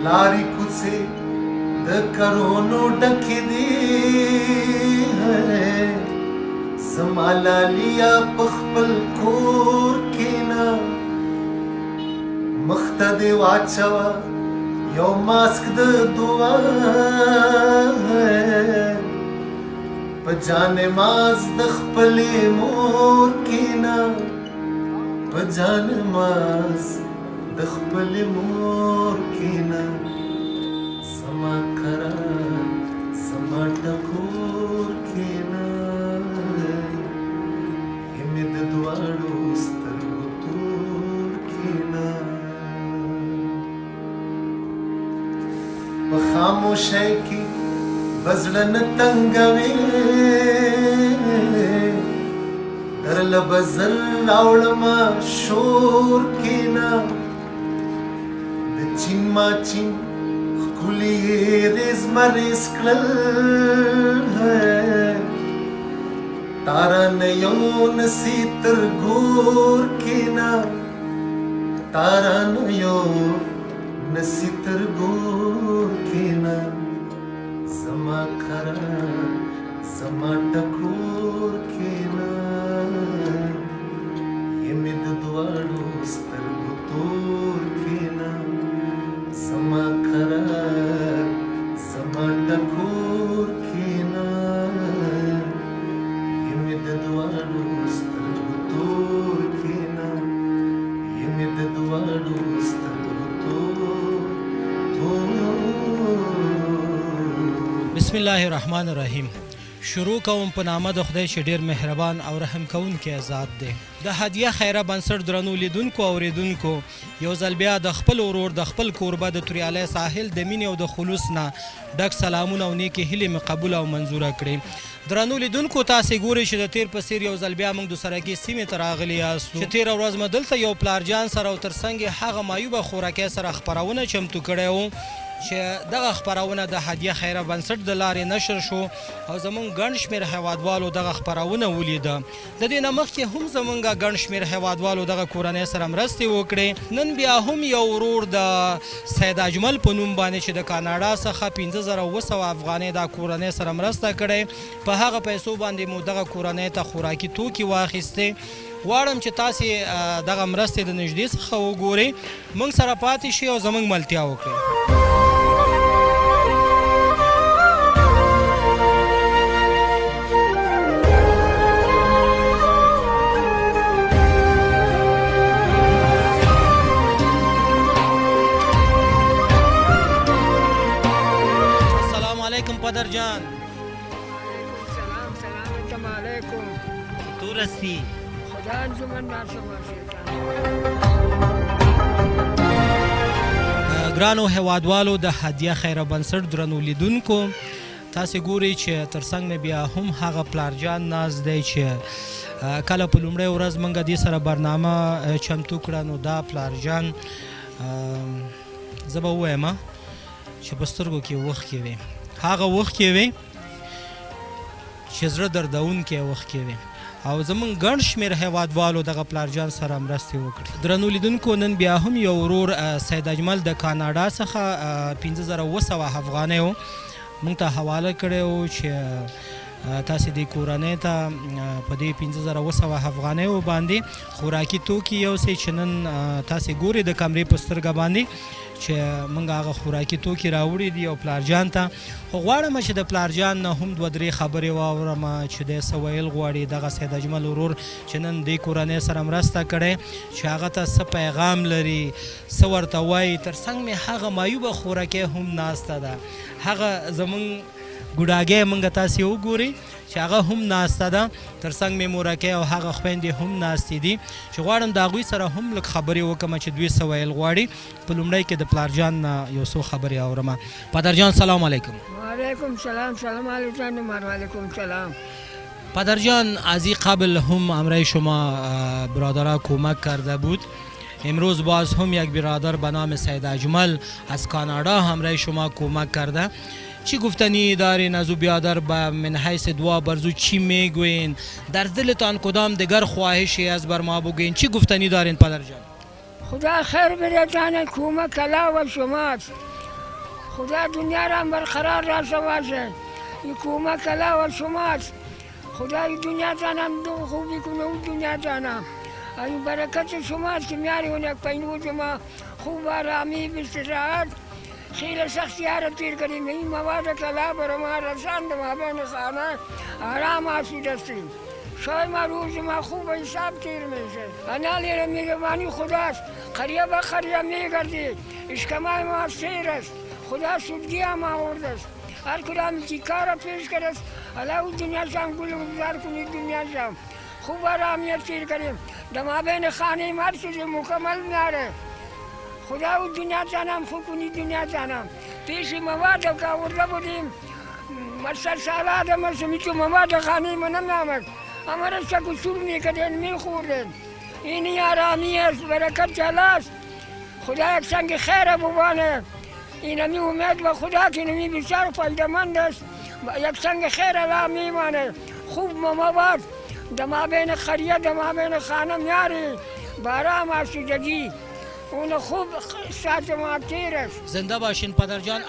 لاری کوڅې د کرونو ډکې دي زما لالیا په خپل کور کښېنه مخ ته دې واچوه یو ماسک د دعا په جانماز د خپلې مور کښېنه په جانماز د خپلې مور کښېنه زما کره زما ټکور کښېنه مې د دواړو سترګو تور کښېنه په خاموشۍ کې به زړه نه تنګوې درله به زر راوړمه شور کښېنه د چین ماچین ښکلي یې ریزمریز کړل تارانه یو نسي تر ګور کښېنه تارانه یو نسي تر ګور کښېنه زما کره زما ټکور کښېنه مې د دواړو سترګو تور کښېنه زما کره زما ټکور کښېنه مې د دواړو سترګو تور کښېنه مې د دواړو سترګو تور بسم الله الرحمن الرحیم شروع کوم په نامه د خدای چې ډیر مهربان او رحم کوونکی ذات دی د هدیه خیره بنسټ درنو لیدونکو او اوریدونکو یو ځل بیا د خپل ورور د خپل کوربه د توریالی ساحل د مینې او د خلوص نه ډک سلامونه او نیکې هیلې مې قبوله او منظوره کړې درنو لیدونکو تاسې ګورئ چې د تیر په څیر یو ځل بیا موږ د سرکې سیمې ته راغلي یاستو چې تېره ورځ مې دلته یو پلارجان سره او تر څنګ یې هغه معیوبه خوراکۍ سره خپرونه چمتو کړی و چې دغه خپرونه د هدیه خیره بنسټ د لارې نشر شو او زمونږ ګڼ شمېر هیوادوالو دغه خپرونه ولیده د دې نه مخکې هم زمونږ ګڼ شمېر هیوادوالو دغه کورنۍ سره مرستې وکړې نن بیا هم یو ورور د سید اجمل په نوم باندې چې د کاناډا څخه 15700 افغانۍ دا کورنۍ سره مرسته کړې په هغه پیسو باندې مو دغه کورنۍ ته خوراکي توکي واخیستې غواړم چې تاسې دغه مرستې د نږدې څخه وګورئ موږ سره پاتې شئ او زموږ ملتیا وکړئ پدر جان سلام سلام علیکم تو رسی خدا انجمن ناشما شیطان ګرانو هیوادوالو د هدیه خیره بنسټ درنو لیدونکو تاسې ګورئ چې تر څنګ مې بیا هم هغه پلارجان ناست دی چې کله په لومړۍ ورځ موږ دې سره برنامه چمتو کړه نو دا پلارجان زه به ووایم چې په سترګو کې اوښکې وې هغه وخت کې وي چې زړه دردونکی وخت کې وي او زمونږ ګڼ شمېر هیوادوالو دغه پلارجان سره مرستې وکړي درنو لیدونکو نن بیا هم یو ورور سید اجمل د کاناډا څخه 15700 افغانۍ موږ ته حواله کړی و چې تاسې دې کورنۍ ته په دې 15700 افغانیو باندې خوراکي توکي یوسئ چې نن تاسې ګورئ د کمرې په سترګه باندې چې موږ هغه خوراکي توکي راوړي دي او پلارجان ته خو غواړم چې د پلارجان نه هم 2-3 خبرې واورم چې دی څه ویل غواړي دغه سید اجمل ورور چې نن دې کورنۍ سره مرسته کړی چې هغه ته څه پیغام لري څه ورته وایي تر څنګ مې هغه معیوبه خوراکۍ هم ناسته ده هغه زموږ ګوډاګۍ موږ تاسې وګورئ چې هغه هم ناسته ده تر څنګ مې مورکۍ او هغه خویندې هم ناستې دي چې غواړم د هغوی سره هم لږ خبرې وکړم چې دوی څه ویل غواړي په لومړی کې د پلارجان نه یو څو خبرې اورم پدرجان سلام علیکم وعلیکم سلام سلام علیکم وعلیکم سلام پدرجان از این قبل هم امرای شما برادرها کمک کرده بود امروز باز هم یک برادر به نام سید اجمل از کانادا همراه شما کمک کرده چی گفتنی دارین از او بیادر به من حیث دعا برزو چی میگوین در دلتان کدام دیگر خواهشی از بر ما بگوین چی گفتنی دارین پدر جان خدا خیر بده جان کمک کلا و شماست خدا دنیا را برقرار داشته باشه. این کمک الله و شماست. خدای دنیا تانم دو خوبی کنه و دنیا تانم. این برکت شماست که میاری اون یک پینوز ما خوب آرامی بستراحت خیلی سختی ها را تیر کردیم. این مواد کلا بر ما رساند ما بین خانه آرام آسود هستیم. شاید ما روز ما خوب حساب تیر میشه. انالی را میگوانی خداست. قریه با قریه میگردی. اشکمای ما سیر است. خدا سودگی هم آورد است. هر کدام که کار پیش کرد است. الله او دنیا شام گل گذار کنید دنیا شام. خوب آرامیت تیر کردیم. دما بین خانه ما چیزی مکمل ناره. خدا او دنیا جانم خوب کنی دنیا جانم. پیش مواد که آورده بودیم. مرسل سالات مرسمی تو مواد خانه ما نمیامد. اما را شک و شور میکردن میخوردن. اینی آرامی است برکت جلاست. خدا یک سنگ خیر بوانه. این همی امید و خدا که نمی بسیار فایدمند است. یک سنگ خیر الله میمانه. خوب مواد دما بین خریه دما بین خانه میاری. بارام آسودگی. اون خوب ساعت ما تیر است. زنده باشین پدر جان.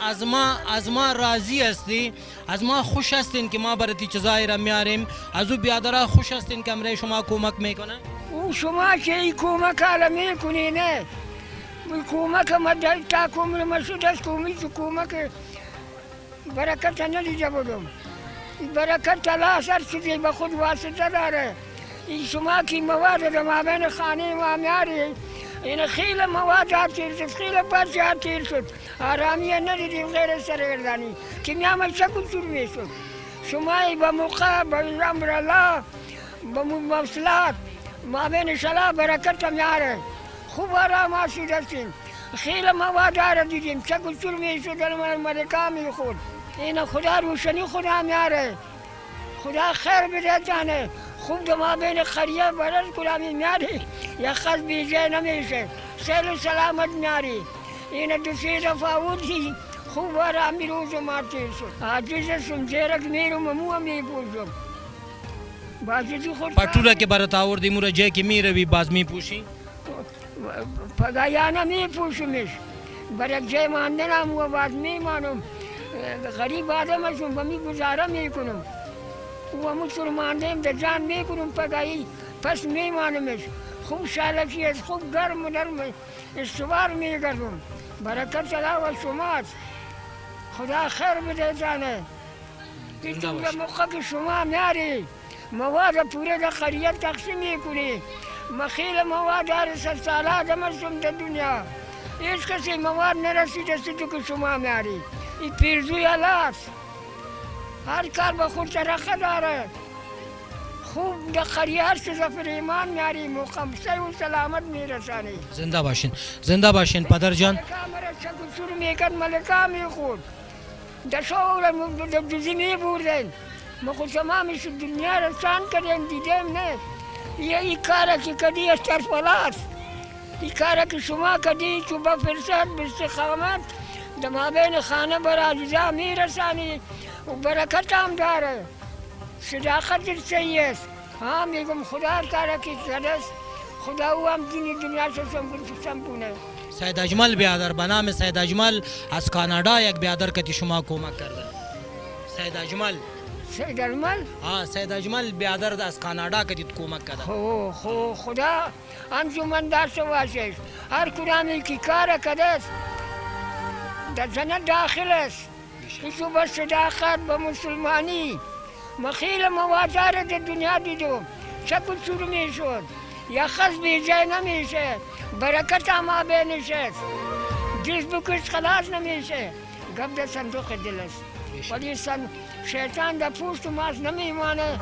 از ما راضی هستی، از ما خوش هستین که ما برای چیزایی را میاریم. از او بیادرها خوش هستین که امروز شما کمک میکنه. او شما که این کمک حالا میکنی نه این کمک مدد تا کمر مسعود است کمک برکت ندیده بودم. این برکت تلاش هر چیزی به خود واسطه داره. این شما که مواد در مابین خانه ما میاری این خیلی مواد ها تیر شد، خیلی پرچه ها تیر شد. آرامی ندیدیم غیر سرگردانی که میامد شکل شروع میشد. شما با موقع با امر الله با مواصلات ما بین شلا برکت میاره. خوب آرام آسود هستیم. خیلی مواد ها را دیدیم شکل شروع میشد در ملکه میخورد. این خدا روشنی خدا میاره. خدا خیر بده جانه. خوب دما بین خریه برد کلامی میاری یا خز بیجه نمیشه. سهل و سلامت میاری. این دوستی تفاوتی خوب آرامی روز ما تیر شد. عاجز سمجرک میرم مو میپوشم. بازی خود پتولا که برات آوردیم اون را جایی که میروی باز میپوشی؟ پگایانه میپوشمش. برای جای ماندنم و باز میمانم. غریب آدم هستم و میگذاره میکنم. و مسلمانیم در جان میکنم پگایی پس میمانمش. خوب شالکی است خوب گرم و نرم استوار میگردم. برکت الله و شماست. خدا خیر بده جانه. دیدم موقع که شما میاری مواد پوره در خریه تقسیم میکنی. ما خیلی مواد هر سال آدم هستم در دنیا. هیچ کسی مواد نرسید است که شما میاری. این پیرزوی الله است. هر کار به خود ترخه داره. خوب در خریه هر چیزا پر ایمان میاری مقام سر و سلامت میرسانی. زنده باشین، زنده باشین پدر جان. ملکه مرا شکل شروع میکرد ملکه میخورد. در شاور در دوزی میبردن. ما خود تمامش دنیا را سان کردن دیدم نه. این کاره که کدی از طرف است. این کاره که شما کدی تو با فرصت به استقامت در مابین خانه بر عزیزا میرسانی و برکت هم داره. صداقت سعی است. میگم خدا کاره که کرده است. خدا او هم دنیا سمپونه. سید اجمل بیادر به نام سید اجمل از کانادا یک بیادر که شما کمک کرده. سید اجمل. سید اجمل؟ سید اجمل بیادر از کانادا که کمک کرده. خدا انجمن داشته باشش. هر کدامی که کار کرده است در جنت داخل است. ایشو با صداقت با مسلمانی ما خیلی موازار در دنیا دیدم. شکل شروع میشد. یا خز بیجای نمیشه. برکت هم بینش است. دیز بکش خلاص نمیشه. گب در صندوق دل است. ولی شیطان در پوست و ماست نمیمانه.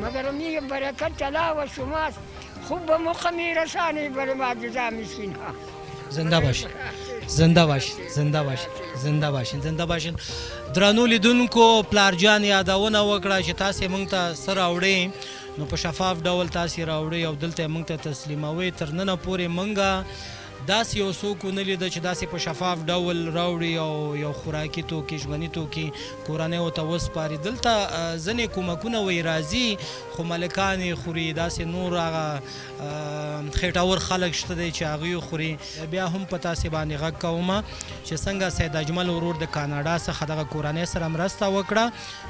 مگر میگه برکت الله و شماست. خوب به موقع میرسانی برای معجزه مسکین ها. زنده باشین، زنده باشین، زنده باشین، زنده باشین، زنده باشین. درنو لیدونکو پلار جان یادونه وکړه چې تاسې موږ ته څه راوړئ نو په شفاف ډول تاسې راوړئ او دلته موږ ته تسلیموئ. تر ننه پورې موږ داسې یو څوک ونه لیده چې داسې په شفاف ډول راوړي او یو خوراکي توکي ژوندي توکي کورنیو ته وسپاري. دلته ځینې کومکونه وایي راځي خو ملکان یې خوري، داسې نور هغه خېټور خلک شته دی چې هغوی خوري. بیا هم په تاسې باندې غږ کومه چې څنګه سید اجمل ورور د کاناډا څخه دغه کورنۍ سره مرسته وکړه،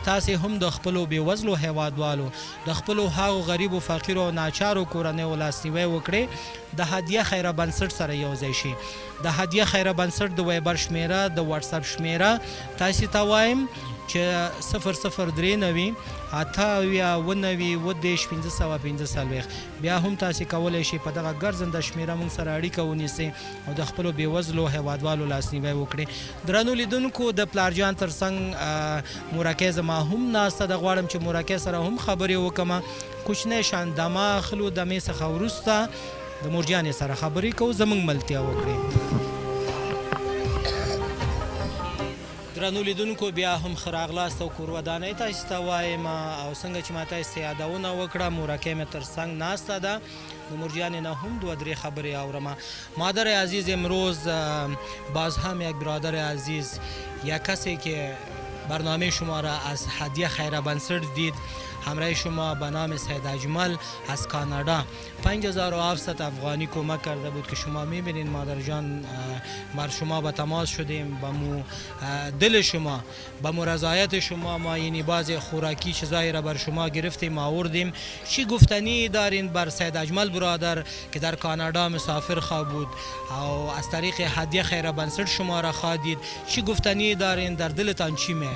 تاسې هم د خپلو بېوزلو هیوادوالو د خپلو هغو غریبو فقیرو او ناچارو کورنیو لاسنیوی وکړئ. د هدیه خیره بنسټ سره یوځای شي. د هدیه خیره بنسټ د وایبر شمیره، د واتساپ شمیره تاسې ته وایم چې 003 88 بیا هم تاسې کولی شئ په دغه ګرځنده شمیره موږ سره اړیکه ونیسئ او د خپلو بېوزلو هیوادوالو لاسنیوی وکړئ. درنو لیدونکو، د پلارجان تر څنګ مورکۍ زما هم ناسته ده. غواړم چې مورکۍ سره هم خبرې وکړم. کوچنی شان دمه اخلو، دمې څخه وروسته د مورجانې سره خبرې کوو، زموږ ملتیا وکړئ. درنو لیدونکو، بیا هم ښه راغلاست او کور ودانۍ تاسې ته وایم او څنګه چې ما تاسې ته یادونه وکړه مورکۍ مې تر څنګ ناسته ده. د مورجانې نه هم 2-3 خبرې اورم. مادر عزیز، امروز باز هم یک برادر عزیز، یک کسی که برنامه شما را از هدیه خیره بنسټ دید، همراه شما به نام سید اجمل از کانادا 5700 افغانی کمک کرده بود که شما میبینید مادر جان، بر شما به تماس شدیم، به دل شما، به رضایت شما ما یعنی بعضی خوراکی چیزایی را بر شما گرفتیم آوردیم. چی گفتنی دارین بر سید اجمل برادر که در کانادا مسافر خواه بود او از طریق هدیه خیره بنسټ شما را خواهید؟ چی گفتنی دارین؟ در دلتان چی میه؟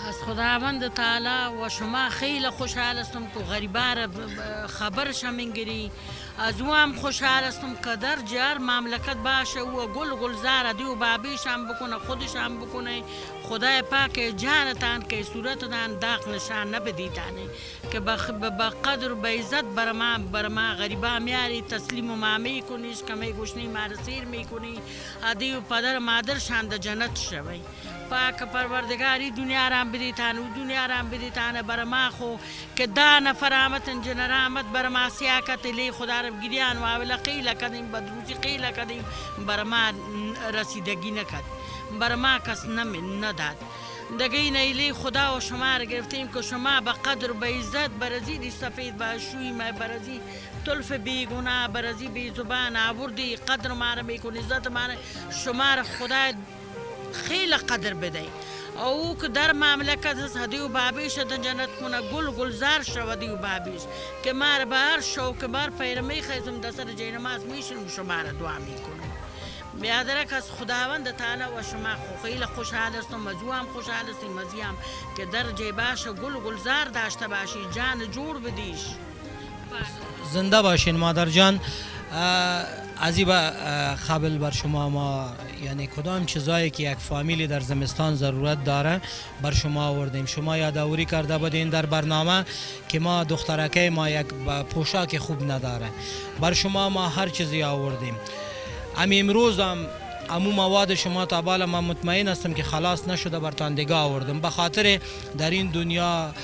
از خداوند تعالی و شما خیلی خوشحال هستم که غریبا را خبرش میگیری. از او هم خوشحال هستم که در جار مملکت باشه و گلزار دیو بابیش هم بکنه، خودش هم بکنه. خدای پاک جانتان که صورتتان داغ نشان نبدیتانه که با قدر و با عزت بر ما غریبا میاری تسلیم و ما میکنیش که میگوشنی ما رسیر میکنی دیو پدر مادرشان در جنت شوی. پاک پروردگاری دنیا رام بدیتان و دنیا رام بدیتان بر ما خو که دا نفر آمدن جنر آمد بر ما سیاکت لی خدا رب گریان و اولا قیل کدیم بدروزی قیل کدیم بر ما رسیدگی نکد، بر ما کس نداد. دگه نیلی خدا و شما را گرفتیم که شما به قدر و به عزت برزیدی سفید باشوی ما برزی طلف بیگناه برزی بی زبان آوردی قدر ما را میکن عزت ما را شما را خدا خیلی قدر بده او که در مملکت از هدیو بابیش در جنت کنه گلزار شو دیو بابیش که ما را به هر شو که بر پیرمی خیزم در سر جینماز میشنم شما را دعا میکنم. بیادرک از خداوند تعالی و شما خیلی خوشحال هستم، از او هم خوشحال هستیم، از هم که در جیباش گلزار داشته باشی، جان جور بدیش. زنده باشین مادر جان. عزیبا قبل بر شما ما یعنی کدام چیزایی که یک فامیلی در زمستان ضرورت داره بر شما آوردیم. شما یادآوری کرده بودین در برنامه که ما دخترکه ما یک پوشاک خوب نداره، بر شما ما هر چیزی آوردیم. امروز هم امو مواد شما تا بالا من مطمئن هستم که خلاص نشده برتان دیگه آوردم، به خاطر در این دنیا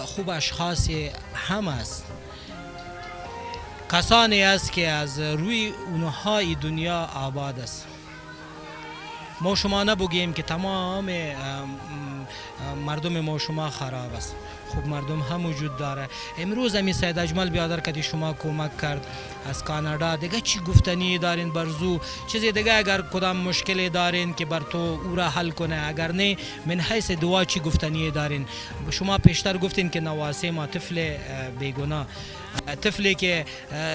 خوب اشخاصی هم است، کسانی است که از روی اونهای دنیا آباد است. ما شما نبگیم که تمام مردم ما شما خراب است، خوب مردم هم وجود داره. امروز همی سید اجمل بیادر کدی شما کمک کرد از کانادا، دیگه چی گفتنی دارین برزو؟ چیزی دیگه اگر کدام مشکلی دارین که بر تو او را حل کنه، اگر نه من حیث دعا چی گفتنی دارین؟ شما پیشتر گفتین که نواسه ما طفل بیگناه، طفلی که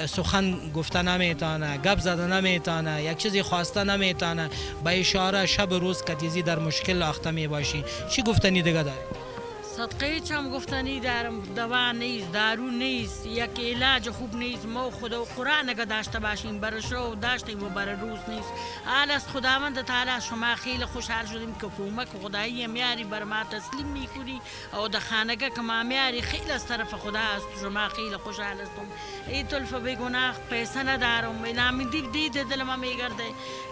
سخن گفته نمیتانه، گپ زده نمیتانه، یک چیزی خواسته نمیتانه، به اشاره شب روز کتیزی در مشکل اخته می باشی، چی گفتنی دیگه داری؟ صدقه چم گفتنی دارم، دوا نیست، دارو نیست، یک علاج خوب نیست. ما خدا و قرآن اگه داشته باشیم بر شو داشتیم و بر روز نیست. حال از خداوند تعالی شما خیلی خوشحال شدیم که کمک خدایی میاری بر ما تسلیم میکنی او در خانگه که ما میاری خیلی از طرف خدا است. شما خیلی خوشحال هستم. ای طلف بیگناه پیسه ندارم، نامی دید دل ما میگرده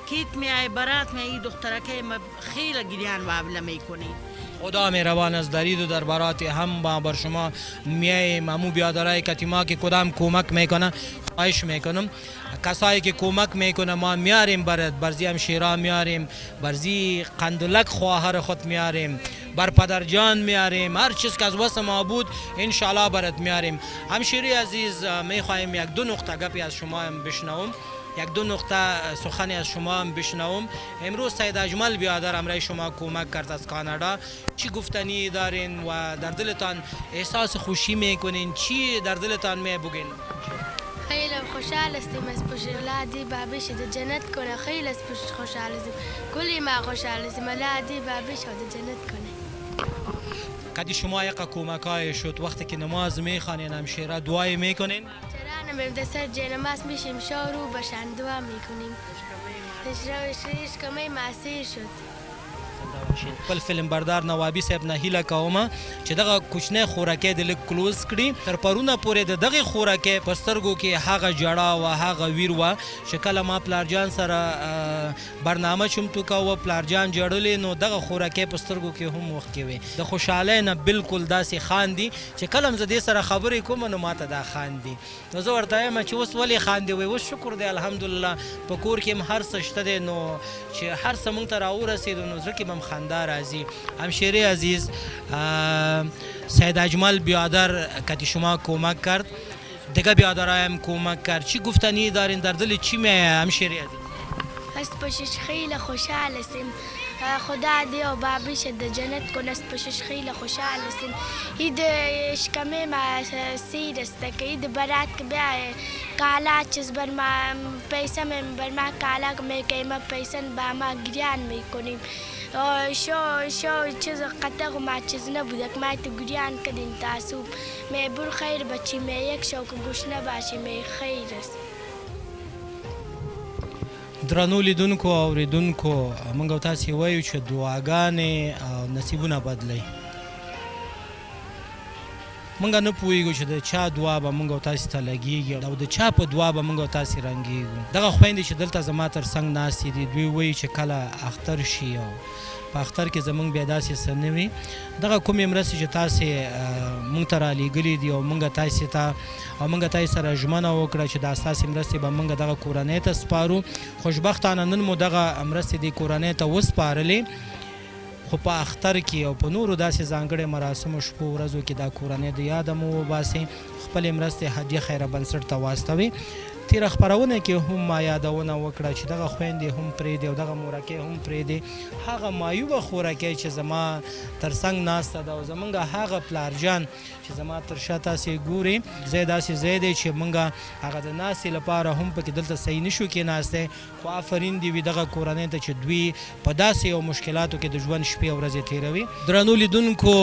کیت میای برات می دخترکه ما خیلی گریان وابله میکنی. خدا مهربان است، درید و در برات هم بر شما میایم. امو بیادرای کتیما که کدام کمک میکنه خواهش میکنم کسایی که کمک میکنه ما میاریم برات، برزی همشیرا میاریم، برزی قندلک خواهر خود میاریم، بر پدرجان میاریم، هر چیز که از واسه ما بود انشالله برات میاریم. همشیری عزیز میخواهیم یک دو نقطه گپی از شما هم بشنوم، یک دو نقطه سخنی از شما هم بشنوم. امروز سید اجمل بیادر امرای شما کمک کرد از کانادا، چی گفتنی دارین و در دلتان احساس خوشی میکنین؟ چی در دلتان میبگین؟ خیلی خوشحال هستیم از پشت لادی بابیش جنت کنه. خیلی از پشت خوشحال هستیم، کلی ما خوشحال هستیم. لادی بابیش جنت کنه. کدی شما یک کمکای شد وقتی که نماز میخوانین همشیره دعای میکنین؟ چرا نمیم دستر جه نماز میشیم شارو بشن دعا میکنیم. تشریش کمی معصیر شد. خپل فلم بردار نوابي صاحب نه هیله کومه چې دغه کوچنی خوراکۍ د لږ کلوز کړي. تر پرونه پورې د دغې خوراکۍ په سترګو کې هغه ژړا وه، هغه ویر وه چې کله ما پلارجان سره برنامه چمتو کوه پلارجان ژړلې، نو دغه خوراکۍ په سترګو کې هم وښکې وې. د خوشحالۍ نه بالکل داسې خاندي چې کله هم زه دې سره خبرې کوم نو ماته دا خاندي. نو زه ورته وایم چې اوس ولې خاندې؟ وایي اوس شکر دی الحمدلله په کور کې هم هر څه شته دی، نو چې هر څه موږ ته راورسېدو نو زړه کې به هم خندا راځي. همشیره عزیز سید اجمل بیادر کتی شما کمک کرد، دیگه بیادرها هم کمک کرد، چی گفتنی دارین؟ در دل چی میایه همشیره عزیز؟ از پشش خیلی خوشحال هستیم. خدا دی و بابیش د جنت کنه. از پشش خیلی خوشحال هستیم. اید اشکمه ما سیر است که اید برات که بیا کالا چیز بر ما پیسه من بر ما کالا که ما پیسه با ما گریان میکنیم. شو چیز قطع ما چیز نبوده که ما تو گریان کردیم تاسوب. می بر خیر بچی می یک شو که گوش نباشی می خیر است. درنو لیدونکو او اوریدونکو موږ تاسې وایو چې دعاګانې او نصیبونه بدلوي. موږ نه پوهېږو چې د چا دعا به موږ تاسې ته لګېږي او د چا په دعا به موږ تاسې رنګېږو. دغه خویندې چې دلته زما تر څنګ ناستې دي دوی وایي چې کله اختر شي او په اختر کې زموږ بیا داسې څه نه وي. دغه کومې مرستې چې تاسې موږ ته رالیږلي دي او موږ تاسې ته او موږ تاسې سره ژمنه وکړه چې دا ستاسې مرستې به موږ دغه کورنۍ ته سپارو. خوشبختانه نن مو دغه مرستې دې کورنۍ ته وسپارلې، خو په اختر کې او په نورو داسې ځانګړې مراسمو شپو ورځو کې دا کورنۍ د یاده مو وباسئ، خپلې مرستې هدیه خیره بنسټ ته واستوئ. تیره خپرونه کې هم ما یادونه وکړه چې دغه خویندې هم پرېږدي او دغه مورکۍ هم پرېږدي. هغه معیوبه خوراکۍ چې زما تر څنګ ناسته ده او زمونږ هغه پلارجان چې زما تر شا تاسې ګورئ، ځای داسې ځای دی چې مونږ هغه د ناستې لپاره هم پکې دلته صحیح نشو کېناستی، خو آفرین دې وي دغه کورنۍ ته چې دوی په داسې یو مشکلاتو کې د ژوند شپې او ورځې تېروي. درنو لیدونکو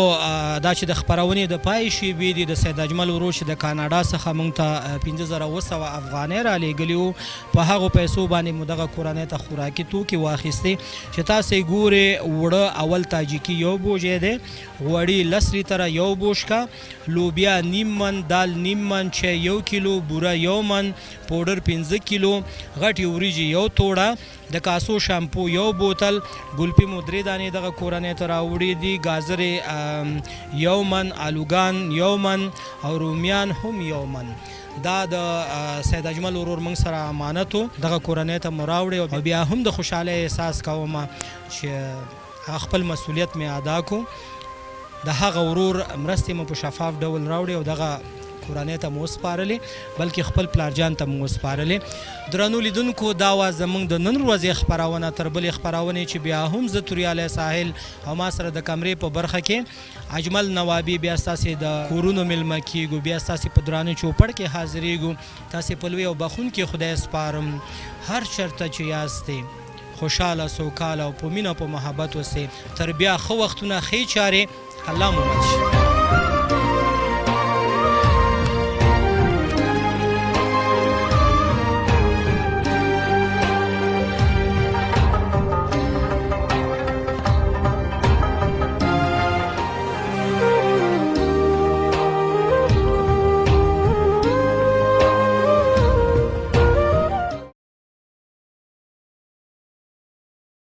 دا چې د خپرونې د پای شېبې دي د سید اجمل ورور چې د کاناډا څخه مونږ ته 15,200 افغانۍ رالیږلي وو، په هغو پیسو باندې مو دغه کورنۍ ته خوراکي توکي واخیستې چې تاسې ګورئ. وړه اول تاجیکي یو بوجی دی، غوړي 10 لیتره یو بوشکه، لوبیا نیم من، دال نیم من، چای 1 کیلو، بوره 1 من، پوډر 15 کیلو، غټې وریجې 1 توړه، د کاسو شامپو 1 بوتل، ګلپي مو 3 دانې دغه کورنۍ ته راوړي دي، ګازرې 1 من، آلوګان 1 من او رومیان هم 1 من. دا د سید اجمل ورور موږ سره امانت و، دغه کورنۍ ته مو راوړی او بیا هم د خوشحالۍ احساس کوم چې خپل مسؤلیت مې ادا کو. د هغه ورور مرستې مو په شفاف ډول راوړې او دغه کورنۍ ته مو وسپارلې، بلکې خپل پلارجان ته مو وسپارلې. درنو لیدونکو دا وه زموږ د نن ورځې خپرونه. تر بلې خپرونې چې بیا هم زه توریالی ساحل او ما سره د کمرې په برخه کې اجمل نوابي بیا ستاسې د کورونو میلمه کیږو، بیا ستاسې په درانه چوپړ کې حاضرېږو. تاسې په لوی او بخونکي خدای سپارم. هر چېرته چې یاستئ خوشحاله سوکاله او په مینه او په محبت اوسئ. تر بیا ښه وختونه ښې چارې. الله مو مل شي.